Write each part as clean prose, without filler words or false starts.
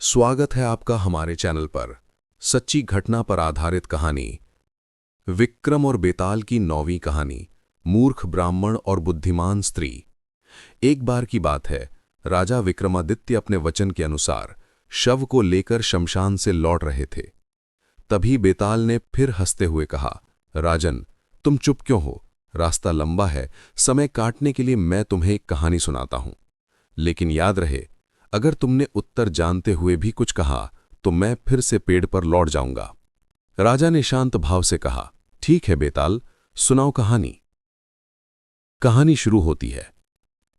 स्वागत है आपका हमारे चैनल पर। सच्ची घटना पर आधारित कहानी विक्रम और बेताल की 9वीं कहानी मूर्ख ब्राह्मण और बुद्धिमान स्त्री। एक बार की बात है, राजा विक्रमादित्य अपने वचन के अनुसार शव को लेकर शमशान से लौट रहे थे। तभी बेताल ने फिर हंसते हुए कहा, राजन, तुम चुप क्यों हो? रास्ता लंबा है, समय काटने के लिए मैं तुम्हें एक कहानी सुनाता हूं। लेकिन याद रहे, अगर तुमने उत्तर जानते हुए भी कुछ कहा तो मैं फिर से पेड़ पर लौट जाऊंगा। राजा ने शांत भाव से कहा, ठीक है बेताल, सुनाओ कहानी। कहानी शुरू होती है।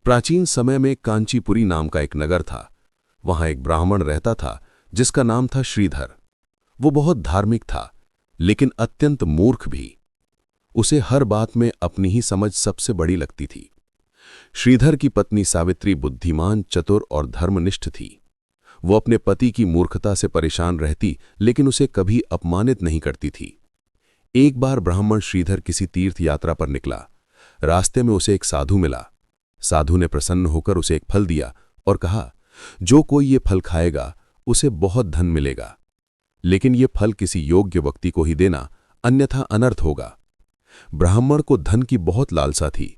प्राचीन समय में कांचीपुरी नाम का एक नगर था। वहां एक ब्राह्मण रहता था जिसका नाम था श्रीधर। वो बहुत धार्मिक था, लेकिन अत्यंत मूर्ख भी। उसे हर बात में अपनी ही समझ सबसे बड़ी लगती थी। श्रीधर की पत्नी सावित्री बुद्धिमान, चतुर और धर्मनिष्ठ थी। वो अपने पति की मूर्खता से परेशान रहती, लेकिन उसे कभी अपमानित नहीं करती थी। एक बार ब्राह्मण श्रीधर किसी तीर्थ यात्रा पर निकला। रास्ते में उसे एक साधु मिला। साधु ने प्रसन्न होकर उसे एक फल दिया और कहा, जो कोई ये फल खाएगा उसे बहुत धन मिलेगा, लेकिन ये फल किसी योग्य व्यक्ति को ही देना, अन्यथा अनर्थ होगा। ब्राह्मण को धन की बहुत लालसा थी।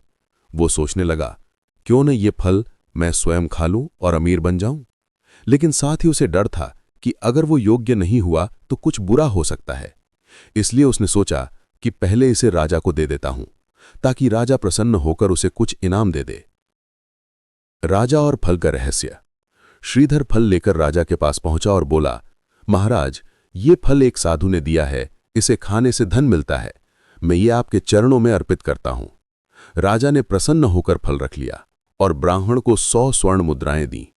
वो सोचने लगा, क्यों न ये फल मैं स्वयं खा लूं और अमीर बन जाऊं। लेकिन साथ ही उसे डर था कि अगर वो योग्य नहीं हुआ तो कुछ बुरा हो सकता है। इसलिए उसने सोचा कि पहले इसे राजा को दे देता हूं, ताकि राजा प्रसन्न होकर उसे कुछ इनाम दे दे। राजा और फल का रहस्य। श्रीधर फल लेकर राजा के पास पहुंचा और बोला, महाराज, ये फल एक साधु ने दिया है, इसे खाने से धन मिलता है। मैं ये आपके चरणों में अर्पित करता हूं। राजा ने प्रसन्न होकर फल रख लिया और ब्राह्मण को 100 स्वर्ण मुद्राएं दी।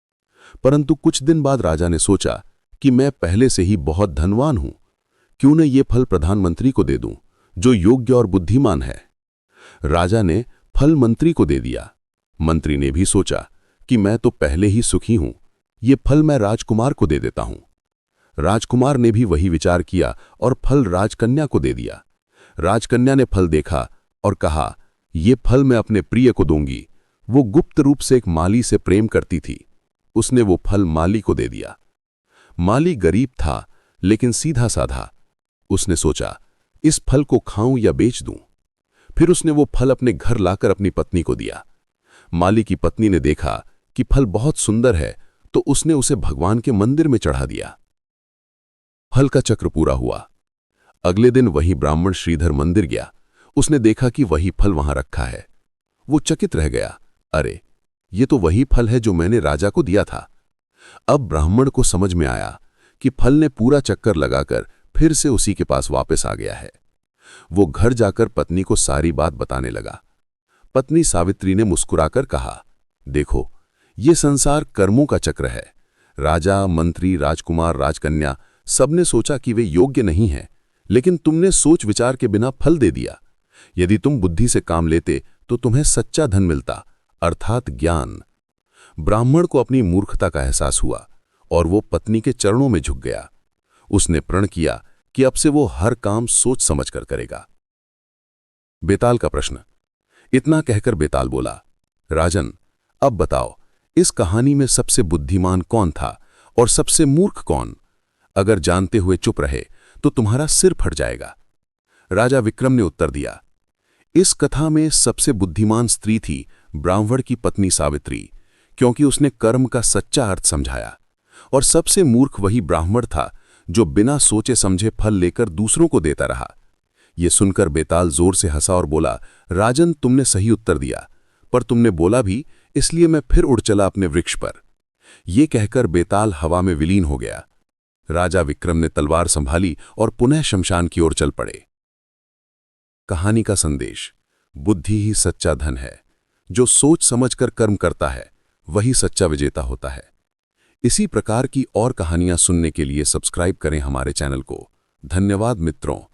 परंतु कुछ दिन बाद राजा ने सोचा कि मैं पहले से ही बहुत धनवान हूं, क्यों न ये फल प्रधानमंत्री को दे दूं, जो योग्य और बुद्धिमान है। राजा ने फल मंत्री को दे दिया। मंत्री ने भी सोचा कि मैं तो पहले ही सुखी हूं, ये फल मैं राजकुमार को दे देता हूं। राजकुमार ने भी वही विचार किया और फल राजकन्या को दे दिया। राजकन्या ने फल देखा और कहा, ये फल मैं अपने प्रिय को दूंगी। वो गुप्त रूप से एक माली से प्रेम करती थी। उसने वो फल माली को दे दिया। माली गरीब था, लेकिन सीधा साधा। उसने सोचा, इस फल को खाऊं या बेच दूं। फिर उसने वो फल अपने घर लाकर अपनी पत्नी को दिया। माली की पत्नी ने देखा कि फल बहुत सुंदर है, तो उसने उसे भगवान के मंदिर में चढ़ा दिया। फल का चक्र पूरा हुआ। अगले दिन वही ब्राह्मण श्रीधर मंदिर गया। उसने देखा कि वही फल वहां रखा है। वो चकित रह गया, अरे, ये तो वही फल है जो मैंने राजा को दिया था। अब ब्राह्मण को समझ में आया कि फल ने पूरा चक्कर लगाकर फिर से उसी के पास वापस आ गया है। वो घर जाकर पत्नी को सारी बात बताने लगा। पत्नी सावित्री ने मुस्कुराकर कहा, देखो, ये संसार कर्मों का चक्र है। राजा, मंत्री, राजकुमार, राजकन्या सबने सोचा कि वे योग्य नहीं हैं, लेकिन तुमने सोच विचार के बिना फल दे दिया। यदि तुम बुद्धि से काम लेते तो तुम्हें सच्चा धन मिलता, अर्थात ज्ञान। ब्राह्मण को अपनी मूर्खता का एहसास हुआ और वो पत्नी के चरणों में झुक गया। उसने प्रण किया कि अब से वो हर काम सोच समझकर करेगा। बेताल का प्रश्न। इतना कहकर बेताल बोला, राजन, अब बताओ, इस कहानी में सबसे बुद्धिमान कौन था और सबसे मूर्ख कौन? अगर जानते हुए चुप रहे तो तुम्हारा सिर फट जाएगा। राजा विक्रम ने उत्तर दिया, इस कथा में सबसे बुद्धिमान स्त्री थी ब्राह्मण की पत्नी सावित्री, क्योंकि उसने कर्म का सच्चा अर्थ समझाया। और सबसे मूर्ख वही ब्राह्मण था जो बिना सोचे समझे फल लेकर दूसरों को देता रहा। ये सुनकर बेताल जोर से हंसा और बोला, राजन, तुमने सही उत्तर दिया, पर तुमने बोला भी, इसलिए मैं फिर उड़ चला अपने वृक्ष पर। ये कहकर बेताल हवा में विलीन हो गया। राजा विक्रम ने तलवार संभाली और पुनः शमशान की ओर चल पड़े। कहानी का संदेश। बुद्धि ही सच्चा धन है। जो सोच समझकर कर्म करता है वही सच्चा विजेता होता है। इसी प्रकार की और कहानियां सुनने के लिए सब्सक्राइब करें हमारे चैनल को। धन्यवाद मित्रों।